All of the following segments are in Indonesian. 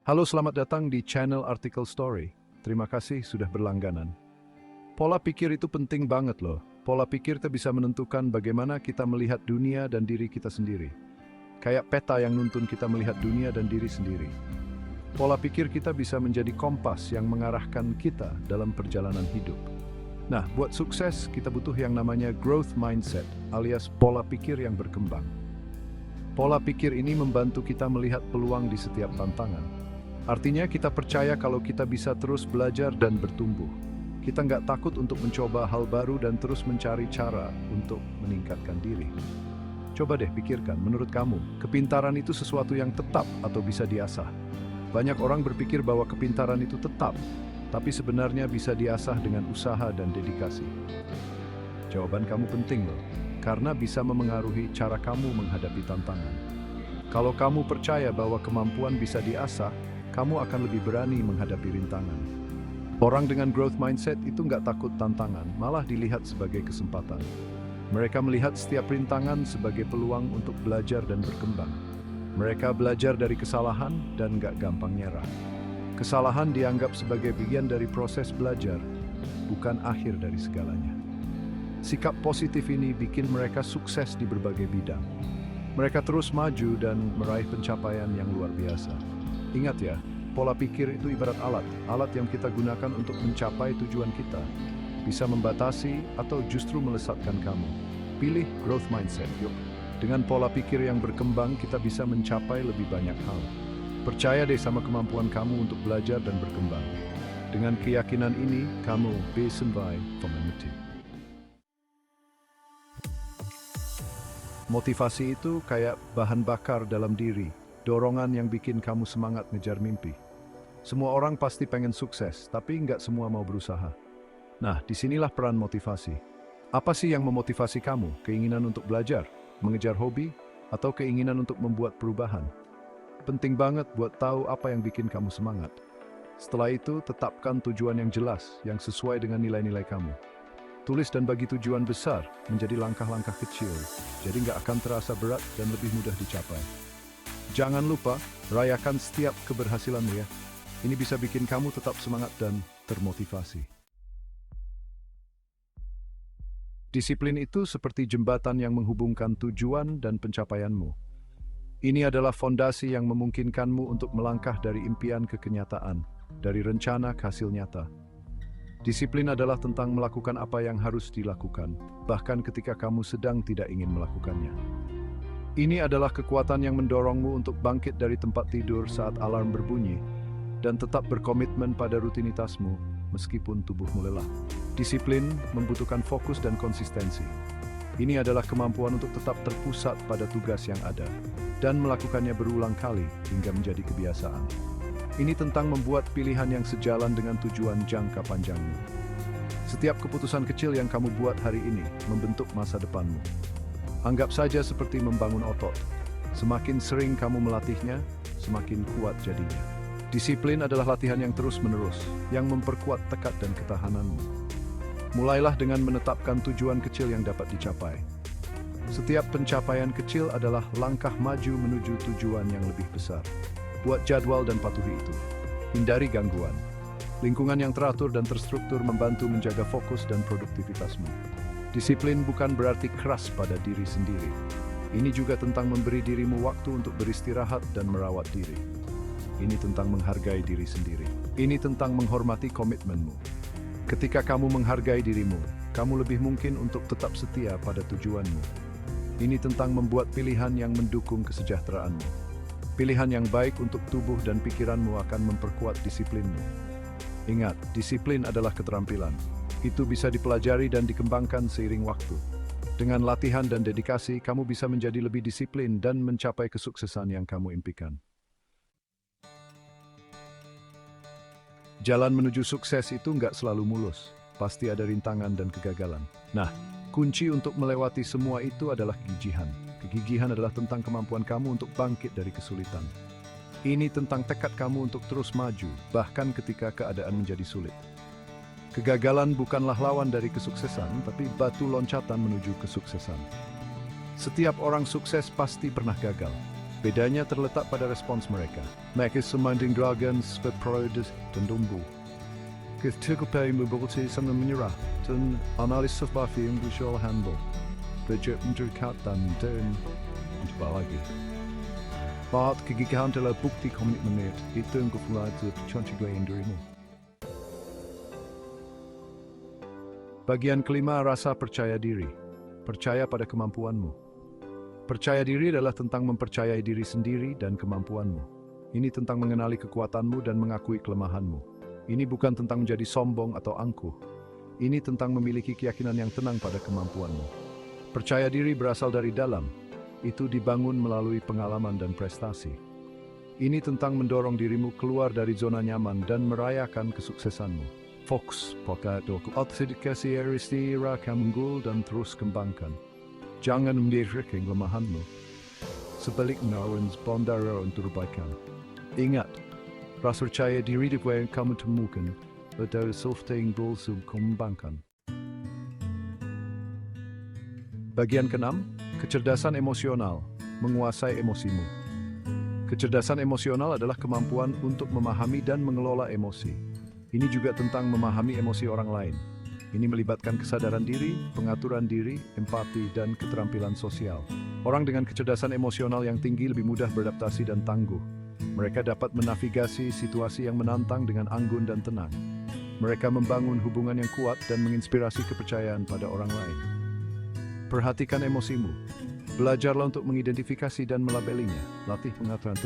Halo, selamat datang di channel Artikel Story. Terima kasih sudah berlangganan. Pola pikir itu penting banget loh. Pola pikir itu bisa menentukan bagaimana kita melihat dunia dan diri kita sendiri. Kayak peta yang nuntun kita melihat dunia dan diri sendiri. Pola pikir kita bisa menjadi kompas yang mengarahkan kita dalam perjalanan hidup. Nah, buat sukses kita butuh yang namanya growth mindset, alias pola pikir yang berkembang. Pola pikir ini membantu kita melihat peluang di setiap tantangan. Artinya kita percaya kalau kita bisa terus belajar dan bertumbuh. Kita nggak takut untuk mencoba hal baru dan terus mencari cara untuk meningkatkan diri. Coba deh pikirkan, menurut kamu, kepintaran itu sesuatu yang tetap atau bisa diasah? Banyak orang berpikir bahwa kepintaran itu tetap, tapi sebenarnya bisa diasah dengan usaha dan dedikasi. Jawaban kamu penting loh, karena bisa memengaruhi cara kamu menghadapi tantangan. Kalau kamu percaya bahwa kemampuan bisa diasah, kamu akan lebih berani menghadapi rintangan. Orang dengan growth mindset itu nggak takut tantangan, malah dilihat sebagai kesempatan. Mereka melihat setiap rintangan sebagai peluang untuk belajar dan berkembang. Mereka belajar dari kesalahan dan nggak gampang nyerah. Kesalahan dianggap sebagai bagian dari proses belajar, bukan akhir dari segalanya. Sikap positif ini bikin mereka sukses di berbagai bidang. Mereka terus maju dan meraih pencapaian yang luar biasa. Ingat ya, pola pikir itu ibarat alat yang kita gunakan untuk mencapai tujuan kita. Bisa membatasi atau justru melesatkan kamu. Pilih growth mindset, yuk. Dengan pola pikir yang berkembang, kita bisa mencapai lebih banyak hal. Percaya deh sama kemampuan kamu untuk belajar dan berkembang. Dengan keyakinan ini, kamu bisa by community. Motivasi itu kayak bahan bakar dalam diri. Dorongan yang bikin kamu semangat ngejar mimpi. Semua orang pasti pengen sukses, tapi nggak semua mau berusaha. Nah, disinilah peran motivasi. Apa sih yang memotivasi kamu? Keinginan untuk belajar, mengejar hobi, atau keinginan untuk membuat perubahan? Penting banget buat tahu apa yang bikin kamu semangat. Setelah itu, tetapkan tujuan yang jelas, yang sesuai dengan nilai-nilai kamu. Tulis dan bagi tujuan besar menjadi langkah-langkah kecil, jadi nggak akan terasa berat dan lebih mudah dicapai. Jangan lupa, rayakan setiap keberhasilanmu ya. Ini bisa bikin kamu tetap semangat dan termotivasi. Disiplin itu seperti jembatan yang menghubungkan tujuan dan pencapaianmu. Ini adalah fondasi yang memungkinkanmu untuk melangkah dari impian ke kenyataan, dari rencana ke hasil nyata. Disiplin adalah tentang melakukan apa yang harus dilakukan, bahkan ketika kamu sedang tidak ingin melakukannya. Ini adalah kekuatan yang mendorongmu untuk bangkit dari tempat tidur saat alarm berbunyi dan tetap berkomitmen pada rutinitasmu meskipun tubuhmu lelah. Disiplin membutuhkan fokus dan konsistensi. Ini adalah kemampuan untuk tetap terpusat pada tugas yang ada dan melakukannya berulang kali hingga menjadi kebiasaan. Ini tentang membuat pilihan yang sejalan dengan tujuan jangka panjangmu. Setiap keputusan kecil yang kamu buat hari ini membentuk masa depanmu. Anggap saja seperti membangun otot. Semakin sering kamu melatihnya, semakin kuat jadinya. Disiplin adalah latihan yang terus-menerus, yang memperkuat tekad dan ketahananmu. Mulailah dengan menetapkan tujuan kecil yang dapat dicapai. Setiap pencapaian kecil adalah langkah maju menuju tujuan yang lebih besar. Buat jadwal dan patuhi itu. Hindari gangguan. Lingkungan yang teratur dan terstruktur membantu menjaga fokus dan produktivitasmu. Disiplin bukan berarti keras pada diri sendiri. Ini juga tentang memberi dirimu waktu untuk beristirahat dan merawat diri. Ini tentang menghargai diri sendiri. Ini tentang menghormati komitmenmu. Ketika kamu menghargai dirimu, kamu lebih mungkin untuk tetap setia pada tujuanmu. Ini tentang membuat pilihan yang mendukung kesejahteraanmu. Pilihan yang baik untuk tubuh dan pikiranmu akan memperkuat disiplinmu. Ingat, disiplin adalah keterampilan. Itu bisa dipelajari dan dikembangkan seiring waktu. Dengan latihan dan dedikasi, kamu bisa menjadi lebih disiplin dan mencapai kesuksesan yang kamu impikan. Jalan menuju sukses itu nggak selalu mulus. Pasti ada rintangan dan kegagalan. Nah, kunci untuk melewati semua itu adalah kegigihan. Kegigihan adalah tentang kemampuan kamu untuk bangkit dari kesulitan. Ini tentang tekad kamu untuk terus maju, bahkan ketika keadaan menjadi sulit. Kegagalan bukanlah lawan dari kesuksesan, tapi batu loncatan menuju kesuksesan. Setiap orang sukses pasti pernah gagal. Bedanya terletak pada respons mereka. Mereka semanding dragons, berproduksi, dan tumbuh. Ketika mobility sangat menyerah, dan analis seperti yang visual handle, budget mendekat dan mencoba lagi. Bahwa kegigihan adalah bukti komitmen itu yang kufulai tercontoh dirimu. Bagian kelima, rasa percaya diri. Percaya pada kemampuanmu. Percaya diri adalah tentang mempercayai diri sendiri dan kemampuanmu. Ini tentang mengenali kekuatanmu dan mengakui kelemahanmu. Ini bukan tentang menjadi sombong atau angkuh. Ini tentang memiliki keyakinan yang tenang pada kemampuanmu. Percaya diri berasal dari dalam. Itu dibangun melalui pengalaman dan prestasi. Ini tentang mendorong dirimu keluar dari zona nyaman dan merayakan kesuksesanmu. Fokus pada autentikasi istirahat unggul dan terus kembangkan. Jangan membiarkan kelemahanmu. Sebaliknya, bondara untuk perbaikan. Ingat, rasa percaya diri yang kamu temukan adalah self-esteem goals yang kembangkan. Bagian keenam, kecerdasan emosional, menguasai emosimu. Kecerdasan emosional adalah kemampuan untuk memahami dan mengelola emosi. Ini juga tentang memahami emosi orang lain. Ini melibatkan kesadaran diri, pengaturan diri, empati, dan keterampilan sosial. Orang dengan kecerdasan emosional yang tinggi lebih mudah beradaptasi dan tangguh. Mereka dapat menavigasi situasi yang menantang dengan anggun dan tenang. Mereka membangun hubungan yang kuat dan menginspirasi kepercayaan pada orang lain. Perhatikan emosimu. Belajarlah untuk mengidentifikasi dan melabelinya. Latih pengaturan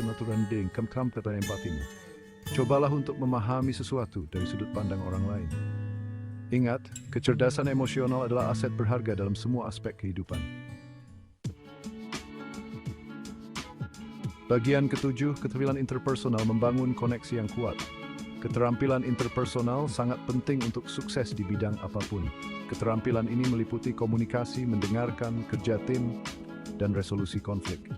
diri, keterampilan empatimu. Cobalah untuk memahami sesuatu dari sudut pandang orang lain. Ingat, kecerdasan emosional adalah aset berharga dalam semua aspek kehidupan. Bagian ketujuh, keterampilan interpersonal membangun koneksi yang kuat. Keterampilan interpersonal sangat penting untuk sukses di bidang apapun. Keterampilan ini meliputi komunikasi, mendengarkan, kerja tim, dan resolusi konflik.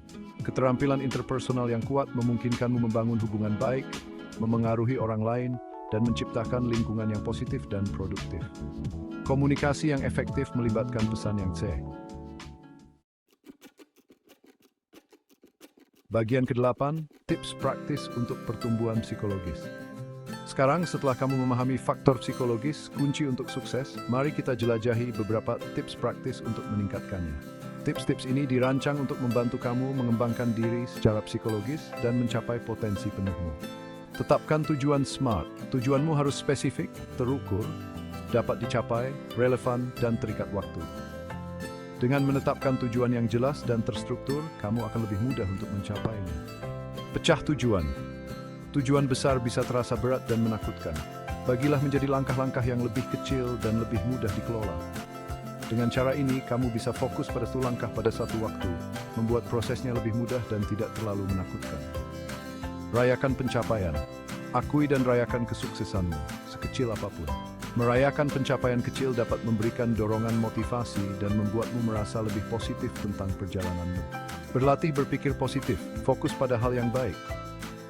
Keterampilan interpersonal yang kuat memungkinkanmu membangun hubungan baik, memengaruhi orang lain, dan menciptakan lingkungan yang positif dan produktif. Komunikasi yang efektif melibatkan pesan yang Bagian ke-8, tips praktis untuk pertumbuhan psikologis. Sekarang, setelah kamu memahami faktor psikologis, kunci untuk sukses, mari kita jelajahi beberapa tips praktis untuk meningkatkannya. Tips-tips ini dirancang untuk membantu kamu mengembangkan diri secara psikologis dan mencapai potensi penuhmu. Tetapkan tujuan SMART. Tujuanmu harus spesifik, terukur, dapat dicapai, relevan, dan terikat waktu. Dengan menetapkan tujuan yang jelas dan terstruktur, kamu akan lebih mudah untuk mencapainya. Pecah tujuan. Tujuan besar bisa terasa berat dan menakutkan. Bagilah menjadi langkah-langkah yang lebih kecil dan lebih mudah dikelola. Dengan cara ini, kamu bisa fokus pada satu langkah pada satu waktu, membuat prosesnya lebih mudah dan tidak terlalu menakutkan. Rayakan pencapaian. Akui dan rayakan kesuksesanmu, sekecil apapun. Merayakan pencapaian kecil dapat memberikan dorongan motivasi dan membuatmu merasa lebih positif tentang perjalananmu. Berlatih berpikir positif, fokus pada hal yang baik.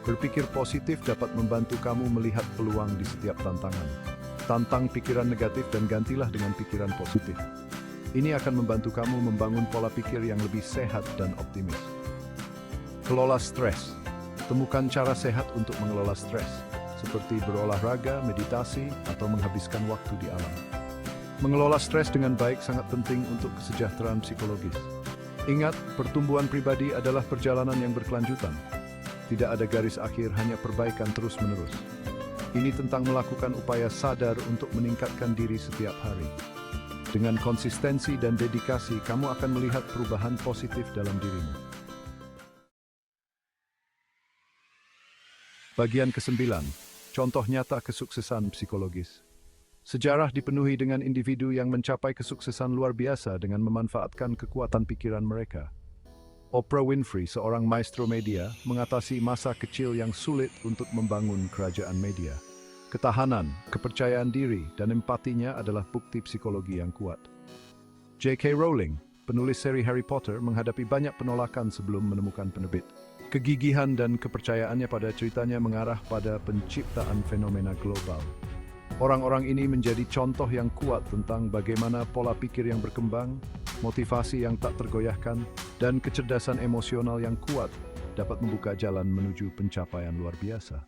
Berpikir positif dapat membantu kamu melihat peluang di setiap tantangan. Tantang pikiran negatif dan gantilah dengan pikiran positif. Ini akan membantu kamu membangun pola pikir yang lebih sehat dan optimis. Kelola stres. Temukan cara sehat untuk mengelola stres, seperti berolahraga, meditasi, atau menghabiskan waktu di alam. Mengelola stres dengan baik sangat penting untuk kesejahteraan psikologis. Ingat, pertumbuhan pribadi adalah perjalanan yang berkelanjutan. Tidak ada garis akhir, hanya perbaikan terus-menerus. Ini tentang melakukan upaya sadar untuk meningkatkan diri setiap hari. Dengan konsistensi dan dedikasi, kamu akan melihat perubahan positif dalam dirimu. Bagian ke-9, contoh nyata kesuksesan psikologis. Sejarah dipenuhi dengan individu yang mencapai kesuksesan luar biasa dengan memanfaatkan kekuatan pikiran mereka. Oprah Winfrey, seorang maestro media, mengatasi masa kecil yang sulit untuk membangun kerajaan media. Ketahanan, kepercayaan diri, dan empatinya adalah bukti psikologi yang kuat. J.K. Rowling, penulis seri Harry Potter, menghadapi banyak penolakan sebelum menemukan penerbit. Kegigihan dan kepercayaannya pada ceritanya mengarah pada penciptaan fenomena global. Orang-orang ini menjadi contoh yang kuat tentang bagaimana pola pikir yang berkembang, motivasi yang tak tergoyahkan, dan kecerdasan emosional yang kuat dapat membuka jalan menuju pencapaian luar biasa.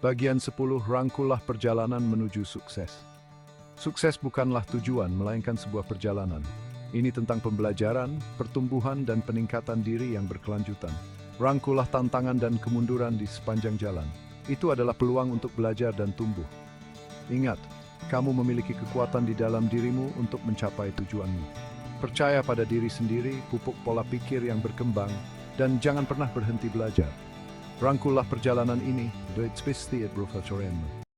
Bagian 10, rangkullah perjalanan menuju sukses. Sukses bukanlah tujuan, melainkan sebuah perjalanan. Ini tentang pembelajaran, pertumbuhan, dan peningkatan diri yang berkelanjutan. Rangkullah tantangan dan kemunduran di sepanjang jalan. Itu adalah peluang untuk belajar dan tumbuh. Ingat, kamu memiliki kekuatan di dalam dirimu untuk mencapai tujuanmu. Percaya pada diri sendiri, pupuk pola pikir yang berkembang, dan jangan pernah berhenti belajar. Rangkullah perjalanan ini, doe het beste het